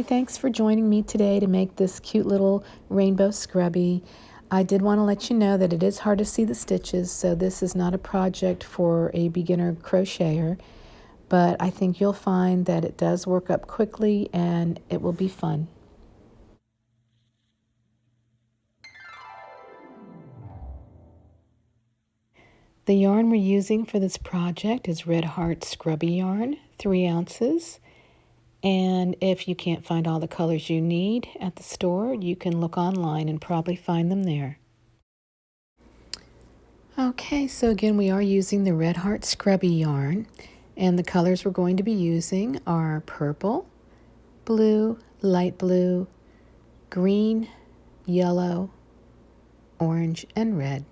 thanks for joining me today to make this cute little rainbow scrubby. I did want to let you know that it is hard to see the stitches, so this is not a project for a beginner crocheter, but I think you'll find that it does work up quickly and it will be fun. The yarn we're using for this project is Red Heart Scrubby yarn, 3 ounces. And if you can't find all the colors you need at the store, you can look online and probably find them there. Okay, so again, we are using the Red Heart Scrubby yarn, and the colors we're going to be using are purple, blue, light blue, green, yellow, orange, and red.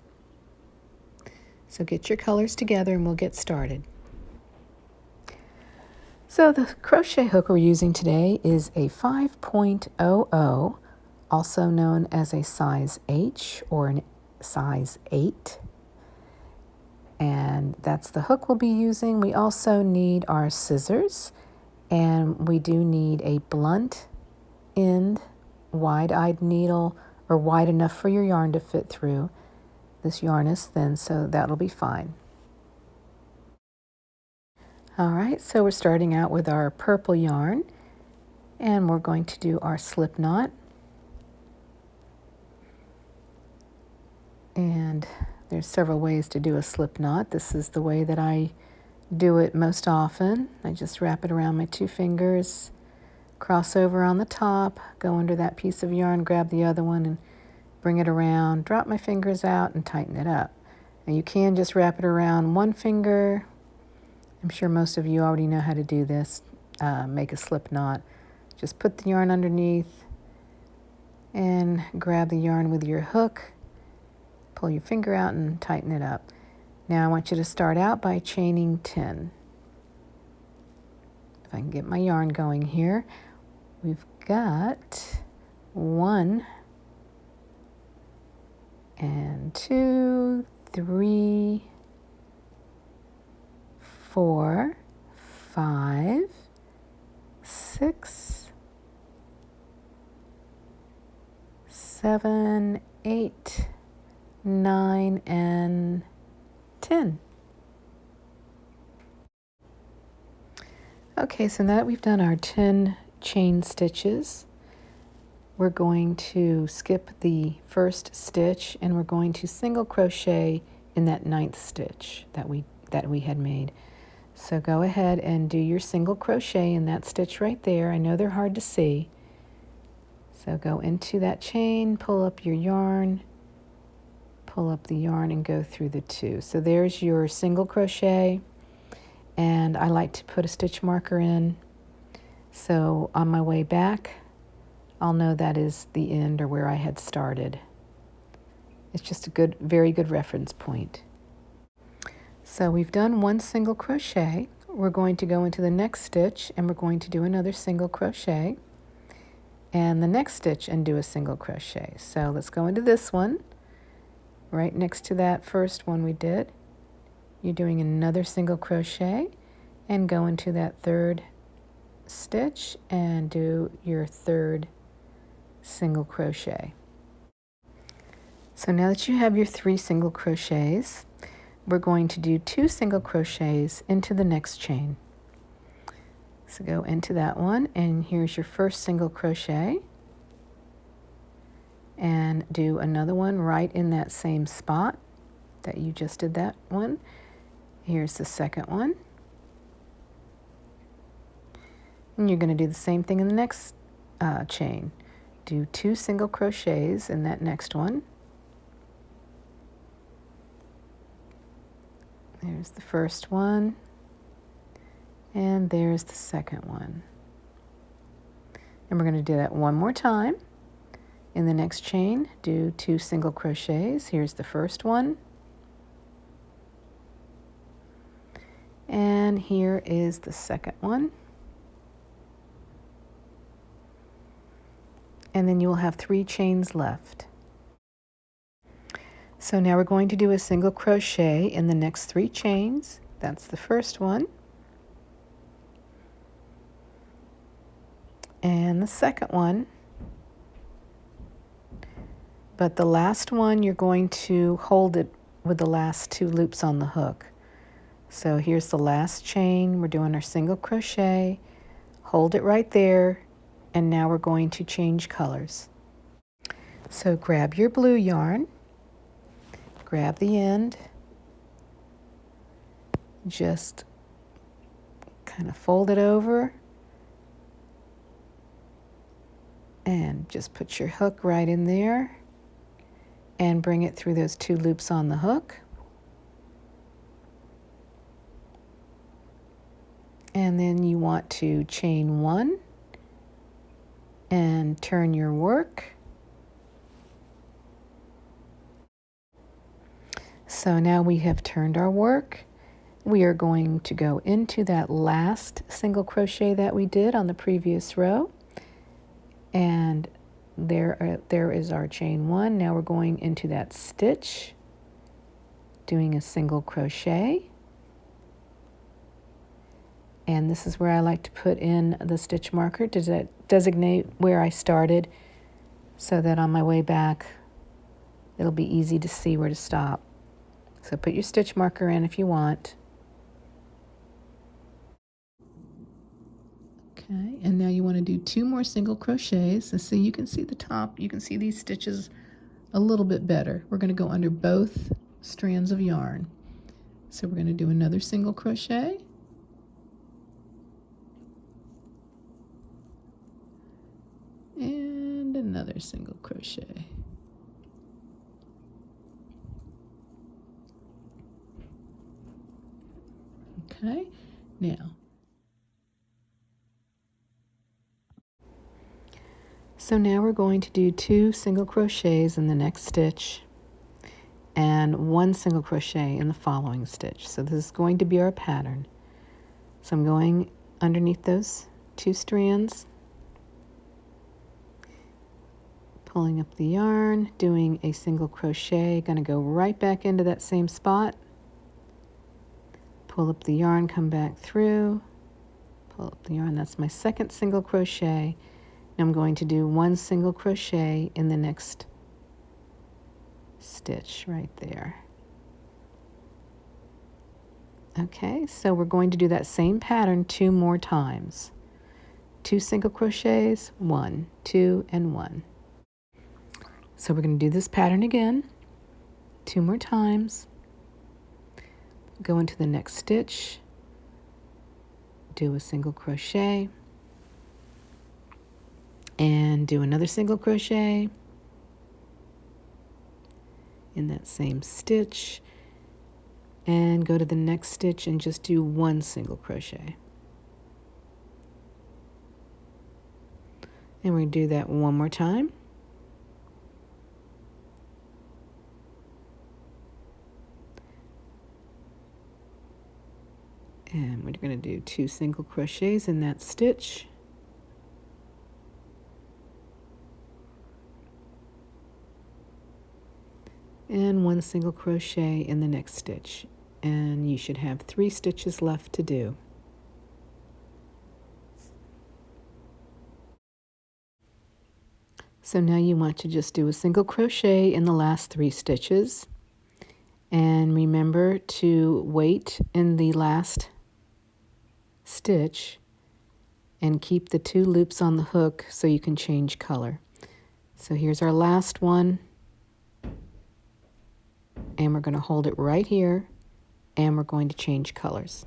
So get your colors together and we'll get started. So the crochet hook we're using today is a 5.00, also known as a size H or a size 8. And that's the hook we'll be using. We also need our scissors, and we do need a blunt end, wide-eyed needle, or wide enough for your yarn to fit through. This yarn is thin, so that'll be fine. All right, so we're starting out with our purple yarn, and we're going to do our slip knot. And there's several ways to do a slip knot. This is the way that I do it most often. I just wrap it around my 2 fingers, cross over on the top, go under that piece of yarn, grab the other one, and bring it around, drop my fingers out, and tighten it up. Now you can just wrap it around 1 finger. I'm sure most of you already know how to do this, make a slip knot. Just put the yarn underneath and grab the yarn with your hook, pull your finger out and tighten it up. Now I want you to start out by chaining 10. If I can get my yarn going here, we've got 1 and 2, 3, 4, 5, 6, 7, 8, 9, and 10. Okay, so now that we've done our 10 chain stitches, we're going to skip the first stitch and we're going to single crochet in that 9th stitch that we had made. So go ahead and do your single crochet in that stitch right there. I know they're hard to see. So go into that chain, pull up your yarn, pull up the yarn and go through the 2. So there's your single crochet, and I like to put a stitch marker in. So on my way back, I'll know that is the end or where I had started. It's just a very good reference point. So we've done 1 single crochet. We're going to go into the next stitch and we're going to do another single crochet and the next stitch and do a single crochet. So let's go into this one right next to that first one we did. You're doing another single crochet and go into that 3rd stitch and do your 3rd single crochet. So now that you have your 3 single crochets, we're going to do 2 single crochets into the next chain. So go into that one, and here's your first single crochet, and do another one right in that same spot that you just did that one. Here's the second one, and you're going to do the same thing in the next chain. Do 2 single crochets in that next one. There's the first one, and there's the second one. And we're going to do that one more time. In the next chain, do 2 single crochets. Here's the first one. And here is the second one. And then you will have 3 chains left. So now we're going to do a single crochet in the next 3 chains. That's the first one. and the second one. But the last one, you're going to hold it with the last 2 loops on the hook. So here's the last chain. We're doing our single crochet, hold it right there, and now we're going to change colors. So grab your blue yarn, grab the end, just kind of fold it over, and just put your hook right in there and bring it through those 2 loops on the hook. And then you want to chain 1 and turn your work. So now we have turned our work. We are going to go into that last single crochet that we did on the previous row. And there is our chain 1. Now we're going into that stitch, doing a single crochet. And this is where I like to put in the stitch marker to designate where I started, so that on my way back it'll be easy to see where to stop. So put your stitch marker in if you want. Okay, and now you want to do 2 more single crochets. And so you can see the top, you can see these stitches a little bit better. We're going to go under both strands of yarn. So we're going to do another single crochet. And another single crochet. Okay, now. So now we're going to do 2 single crochets in the next stitch and 1 single crochet in the following stitch. So this is going to be our pattern. So I'm going underneath those 2 strands, pulling up the yarn, doing a single crochet, going to go right back into that same spot, pull up the yarn, come back through, pull up the yarn, that's my second single crochet. Now I'm going to do 1 single crochet in the next stitch right there. Okay, so we're going to do that same pattern 2 more times. 2 single crochets, 1, 2, and 1. So we're going to do this pattern again 2 more times. Go into the next stitch, do a single crochet, and do another single crochet in that same stitch, and go to the next stitch and just do 1 single crochet. And we're going to do that 1 more time. And we're going to do 2 single crochets in that stitch. And 1 single crochet in the next stitch. And you should have 3 stitches left to do. So now you want to just do a single crochet in the last 3 stitches. And remember to wait in the last stitch and keep the 2 loops on the hook so you can change color. So here's our last one, and we're going to hold it right here, and we're going to change colors.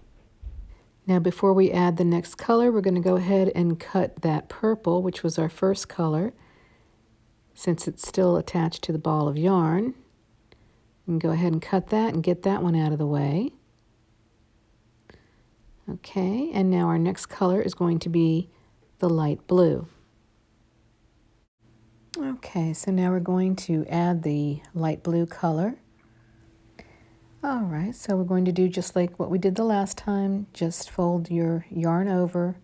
Now before we add the next color, we're going to go ahead and cut that purple, which was our first color. Since it's still attached to the ball of yarn, we can go ahead and cut that and get that one out of the way. Okay, and now our next color is going to be the light blue. Okay, so now we're going to add the light blue color. All right, so we're going to do just like what we did the last time. Just fold your yarn over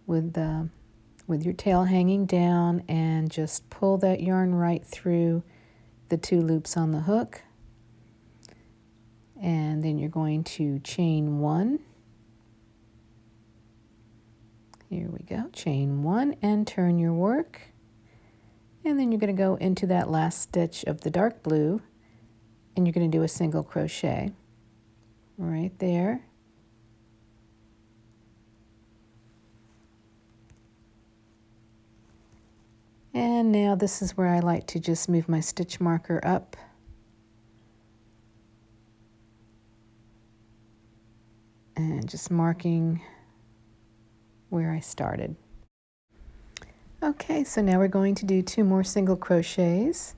with your tail hanging down and just pull that yarn right through the 2 loops on the hook. And then you're going to chain 1 Here we go, chain 1 and turn your work. And then you're going to go into that last stitch of the dark blue and you're going to do a single crochet right there. And now this is where I like to just move my stitch marker up. And just marking where I started. Okay, so now we're going to do 2 more single crochets,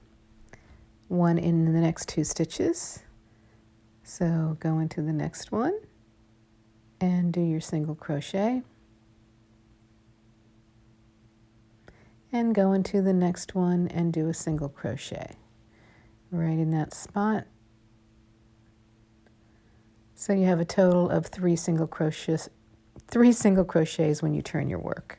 one in the next 2 stitches. So go into the next one and do your single crochet. And go into the next one and do a single crochet right in that spot. So you have a total of 3 single crochets when you turn your work.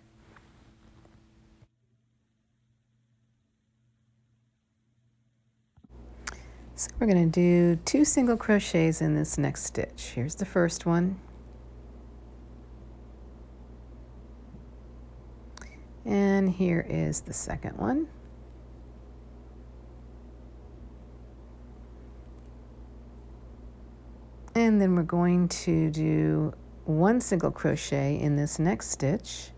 So we're going to do 2 single crochets in this next stitch. Here's the first one. And here is the second one. And then we're going to do 1 single crochet in this next stitch.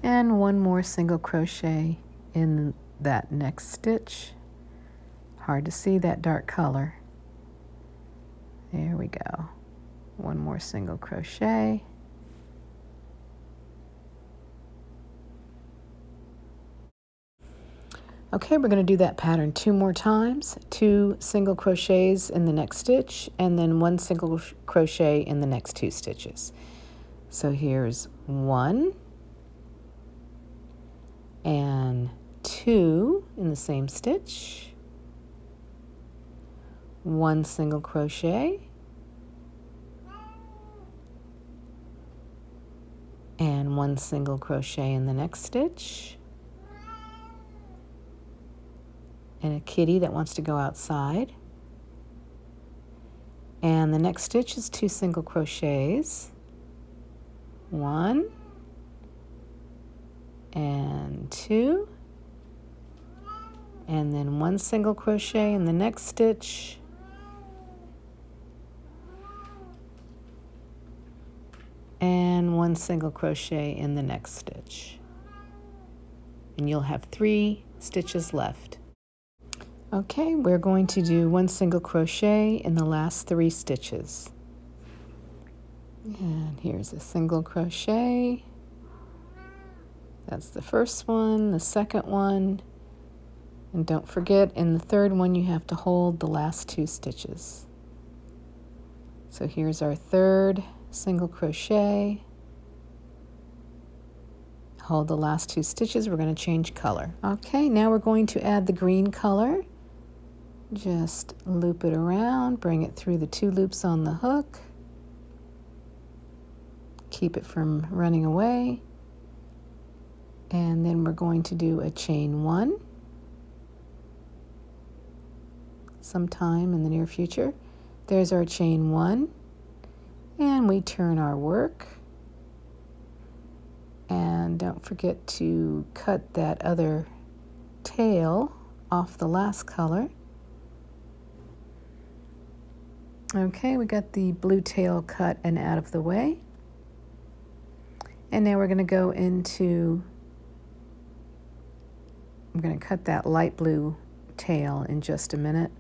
And 1 more single crochet in that next stitch. Hard to see that dark color. There we go. 1 more single crochet. Okay, we're going to do that pattern 2 more times. 2 single crochets in the next stitch and then 1 single crochet in the next 2 stitches. So here's 1 and 2 in the same stitch. 1 single crochet and 1 single crochet in the next stitch. And a kitty that wants to go outside. And the next stitch is 2 single crochets. 1 and 2. And then 1 single crochet in the next stitch. And 1 single crochet in the next stitch. And you'll have 3 stitches left. Okay, we're going to do 1 single crochet in the last 3 stitches. And here's a single crochet. That's the first one, the second one. And don't forget, in the third one, you have to hold the last 2 stitches. So here's our third single crochet. Hold the last 2 stitches. We're going to change color. Okay, now we're going to add the green color. Just loop it around, bring it through the 2 loops on the hook. Keep it from running away. And then we're going to do a chain 1 sometime in the near future. There's our chain 1. And we turn our work. And don't forget to cut that other tail off the last color. Okay, we got the blue tail cut and out of the way. And now we're going to go into, I'm going to cut that light blue tail in just a minute.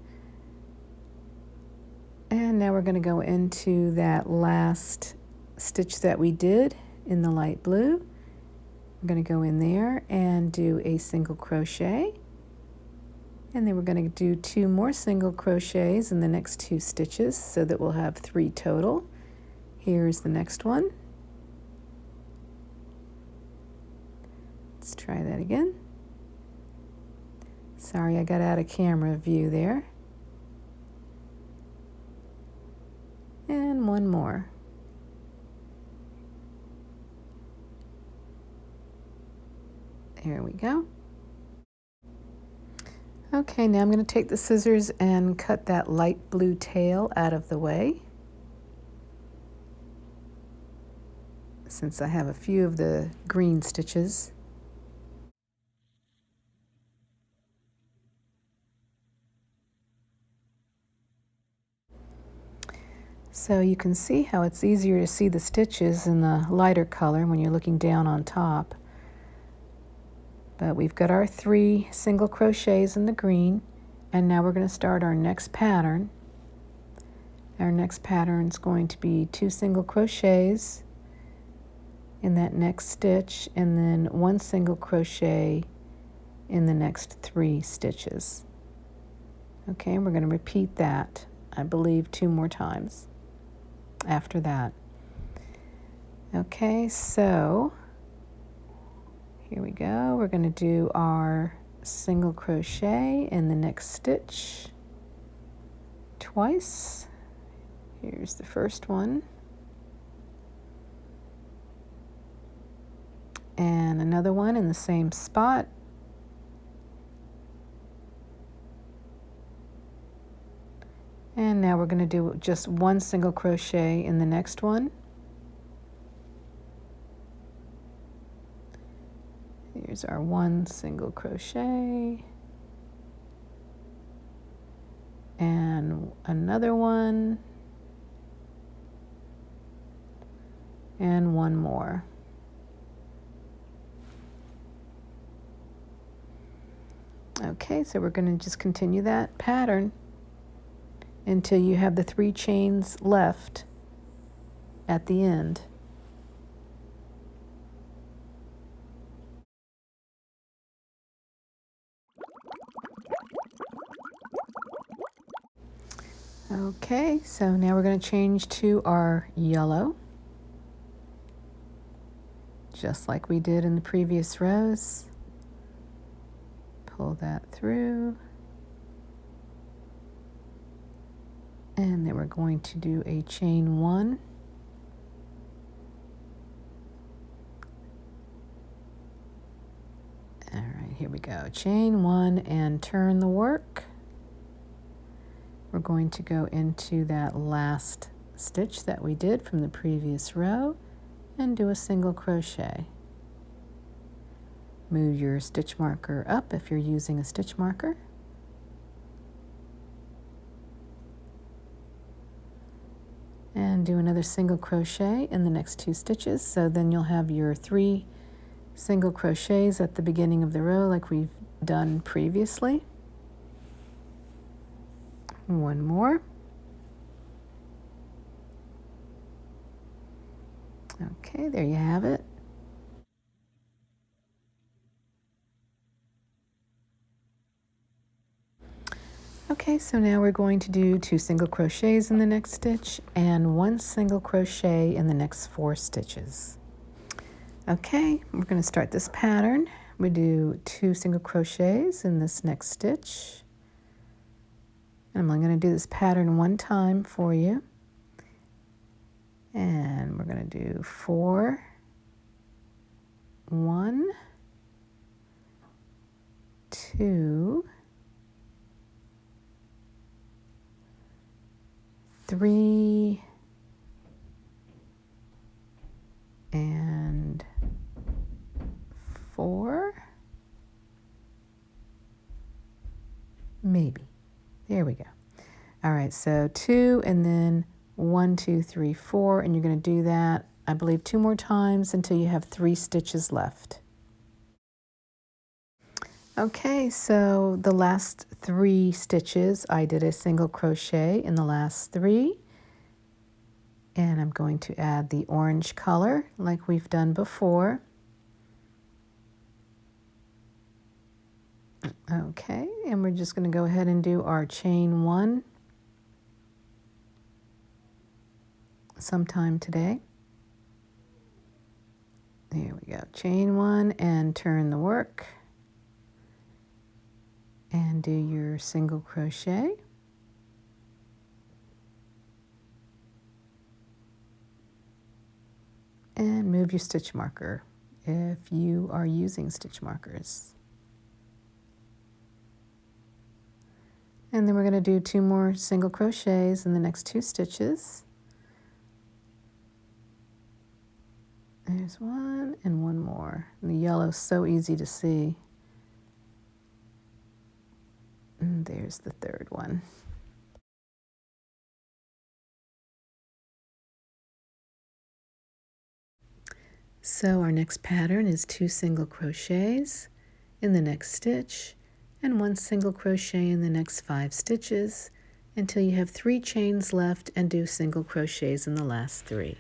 And now we're going to go into that last stitch that we did in the light blue. We're going to go in there and do a single crochet. And then we're going to do 2 more single crochets in the next 2 stitches so that we'll have 3 total. Here's the next one. Let's try that again. Sorry, I got out of camera view there. And 1 more. There we go. Okay, now I'm going to take the scissors and cut that light blue tail out of the way. since I have a few of the green stitches. So you can see how it's easier to see the stitches in the lighter color when you're looking down on top. But we've got our 3 single crochets in the green, and now we're going to start our next pattern. Our next pattern is going to be 2 single crochets in that next stitch, and then 1 single crochet in the next 3 stitches. Okay, and we're going to repeat that, I believe, 2 more times after that. Okay, so here we go. We're going to do our single crochet in the next stitch twice. Here's the first one. And another one in the same spot. And now we're going to do just 1 single crochet in the next one. Here's our 1 single crochet. And another one. And one more. Okay, so we're going to just continue that pattern until you have the 3 chains left at the end. Okay, so now we're going to change to our yellow, just like we did in the previous rows. Pull that through. And then we're going to do a chain 1. All right, here we go. Chain 1 and turn the work. We're going to go into that last stitch that we did from the previous row and do a single crochet. Move your stitch marker up if you're using a stitch marker. And do another single crochet in the next 2 stitches. So then you'll have your 3 single crochets at the beginning of the row like we've done previously. One more. Okay, there you have it. Okay, so now we're going to do 2 single crochets in the next stitch and 1 single crochet in the next 4 stitches. Okay, we're going to start this pattern. We do 2 single crochets in this next stitch. And I'm only going to do this pattern 1 time for you. And we're going to do 4, 1, 2, 3, and 4, maybe. There we go. All right, so 2 and then 1, 2, 3, 4, and you're going to do that, I believe, 2 more times until you have 3 stitches left. Okay, so the last 3 stitches, I did a single crochet in the last 3. And I'm going to add the orange color like we've done before. Okay, and we're just going to go ahead and do our chain 1 sometime today. There we go, chain 1 and turn the work. And do your single crochet. And move your stitch marker if you are using stitch markers. And then we're going to do 2 more single crochets in the next 2 stitches. There's one and one more. The yellow's so easy to see. And there's the third one. So our next pattern is 2 single crochets in the next stitch and 1 single crochet in the next 5 stitches until you have 3 chains left, and do single crochets in the last 3.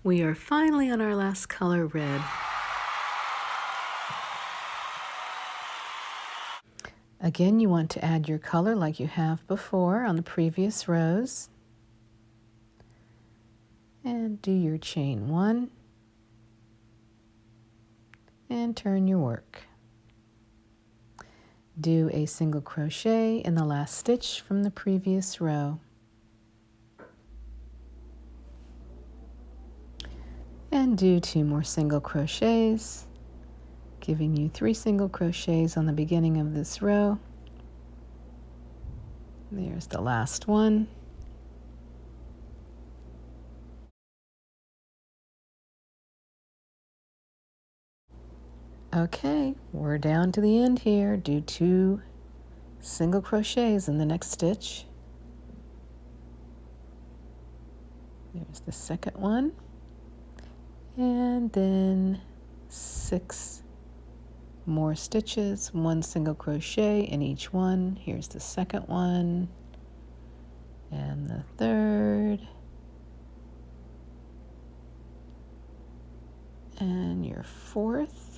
We are finally on our last color, red. Again, you want to add your color like you have before on the previous rows. And do your chain 1 and turn your work. Do a single crochet in the last stitch from the previous row. And do 2 more single crochets, giving you 3 single crochets on the beginning of this row. There's the last one. Okay, we're down to the end here. Do 2 single crochets in the next stitch. There's the second one. And then 6 more stitches, 1 single crochet in each one. Here's the second one and the third. And your fourth.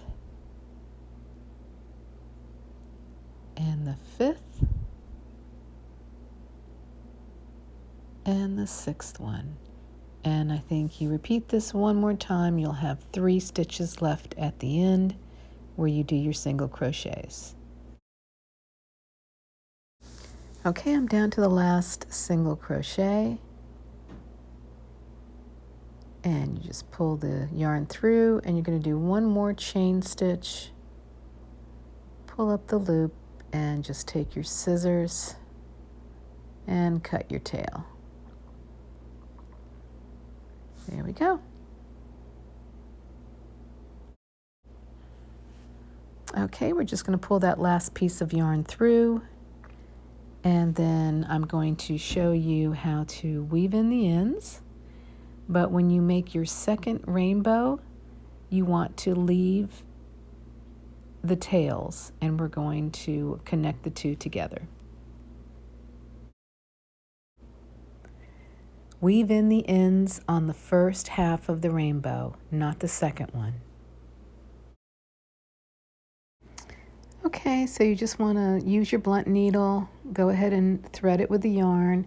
And the fifth, and the sixth one. And I think you repeat this one more time, you'll have 3 stitches left at the end where you do your single crochets. Okay, I'm down to the last single crochet. And you just pull the yarn through, and you're going to do 1 more chain stitch. Pull up the loop and just take your scissors and cut your tail. There we go. Okay, we're just going to pull that last piece of yarn through, and then I'm going to show you how to weave in the ends. But when you make your second rainbow, you want to leave the tails, and we're going to connect the 2 together. Weave in the ends on the first half of the rainbow, not the second one. Okay, so you just want to use your blunt needle, go ahead and thread it with the yarn,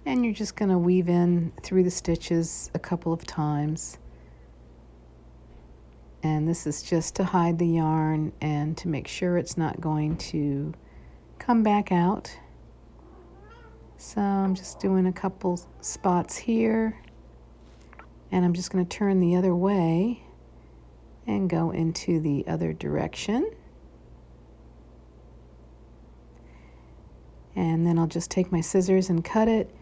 and you're just going to weave in through the stitches a couple of times. And this is just to hide the yarn and to make sure it's not going to come back out. So I'm just doing a couple spots here, and I'm just going to turn the other way and go into the other direction. And then I'll just take my scissors and cut it,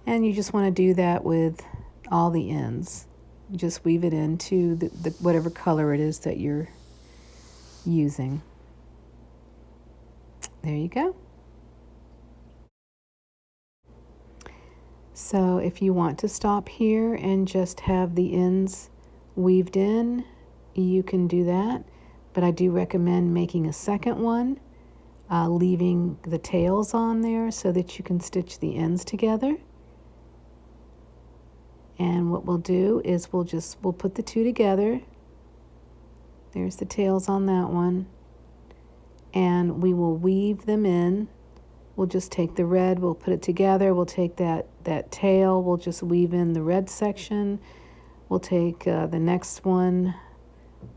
and you just want to do that with all the ends. Just weave it into the whatever color it is that you're using. There you go. So if you want to stop here and just have the ends weaved in, you can do that. But I do recommend making a second one, leaving the tails on there so that you can stitch the ends together. And what we'll do is we'll put the 2 together. There's the tails on that one. And we will weave them in. We'll just take the red, we'll put it together. We'll take that tail, we'll just weave in the red section. We'll take the next one,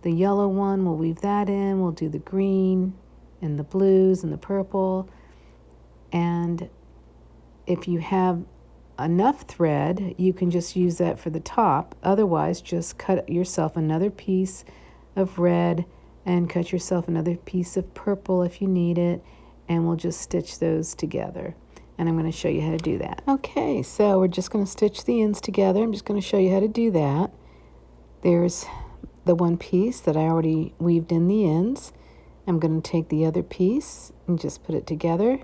the yellow one, we'll weave that in. We'll do the green and the blues and the purple. And if you have enough thread, you can just use that for the top. Otherwise, just cut yourself another piece of red and cut yourself another piece of purple if you need it, and we'll just stitch those together. And I'm going to show you how to do that. Okay, so we're just going to stitch the ends together. I'm just going to show you how to do that. There's the one piece that I already weaved in the ends. I'm going to take the other piece and just put it together.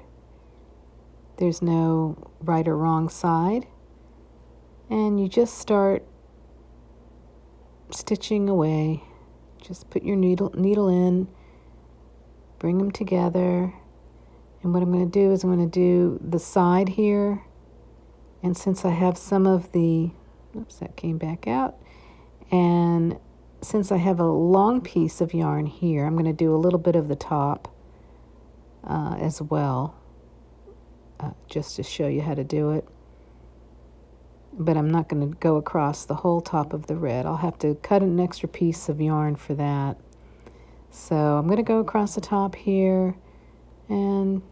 There's no right or wrong side. And you just start stitching away. Just put your needle in, bring them together. And what I'm going to do is I'm going to do the side here. And since I have some of the, oops, that came back out. And since I have a long piece of yarn here, I'm going to do a little bit of the top as well, just to show you how to do it. But I'm not going to go across the whole top of the red. I'll have to cut an extra piece of yarn for that. So I'm going to go across the top here and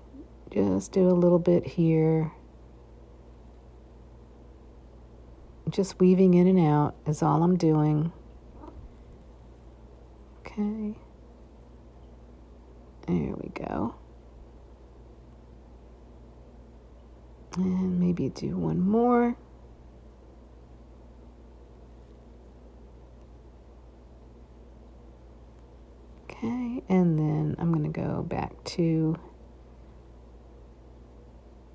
just do a little bit here. Just weaving in and out is all I'm doing. Okay. There we go. And maybe do one more. Okay, and then I'm going to go back to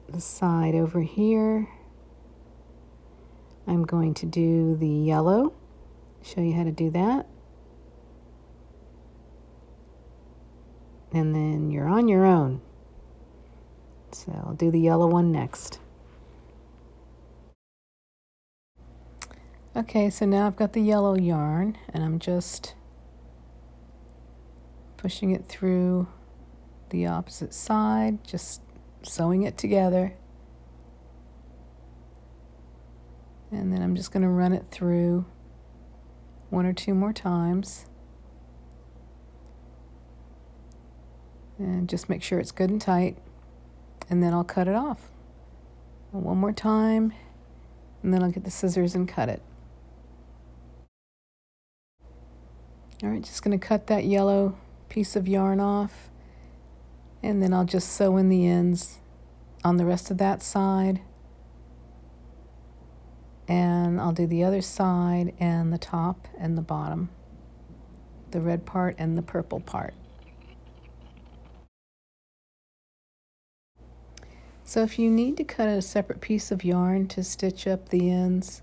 the side over here. I'm going to do the yellow, show you how to do that. And then you're on your own. So I'll do the yellow one next. Okay, so now I've got the yellow yarn and I'm just pushing it through the opposite side, just sewing it together. And then I'm just going to run it through one or two more times. And just make sure it's good and tight. And then I'll cut it off. One more time. And then I'll get the scissors and cut it. All right, just going to cut that yellow piece of yarn off. And then I'll just sew in the ends on the rest of that side. And I'll do the other side and the top and the bottom. The red part and the purple part. So if you need to cut a separate piece of yarn to stitch up the ends,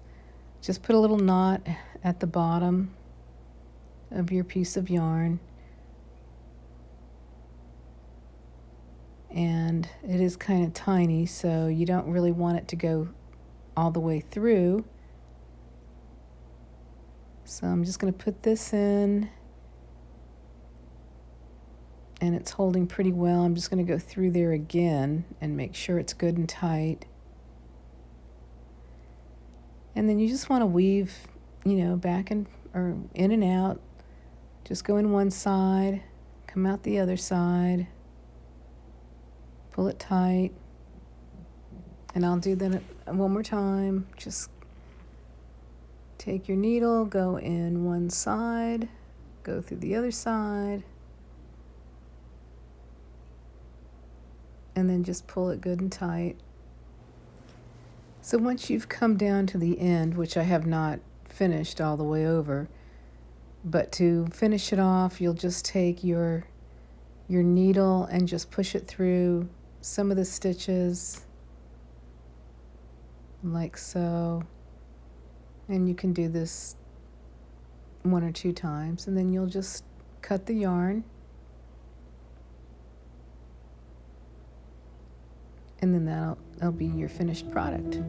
just put a little knot at the bottom of your piece of yarn. And it is kind of tiny, so you don't really want it to go all the way through. So I'm just going to put this in. And it's holding pretty well. I'm just going to go through there again and make sure it's good and tight. And then you just want to weave, back and or in and out. Just go in one side, come out the other side, pull it tight. And I'll do that one more time. Just take your needle, go in one side, go through the other side. And then just pull it good and tight. So once you've come down to the end, which I have not finished all the way over, but to finish it off, you'll just take your needle and just push it through some of the stitches, like so. And you can do this one or two times, and then you'll just cut the yarn. And then that'll be your finished product.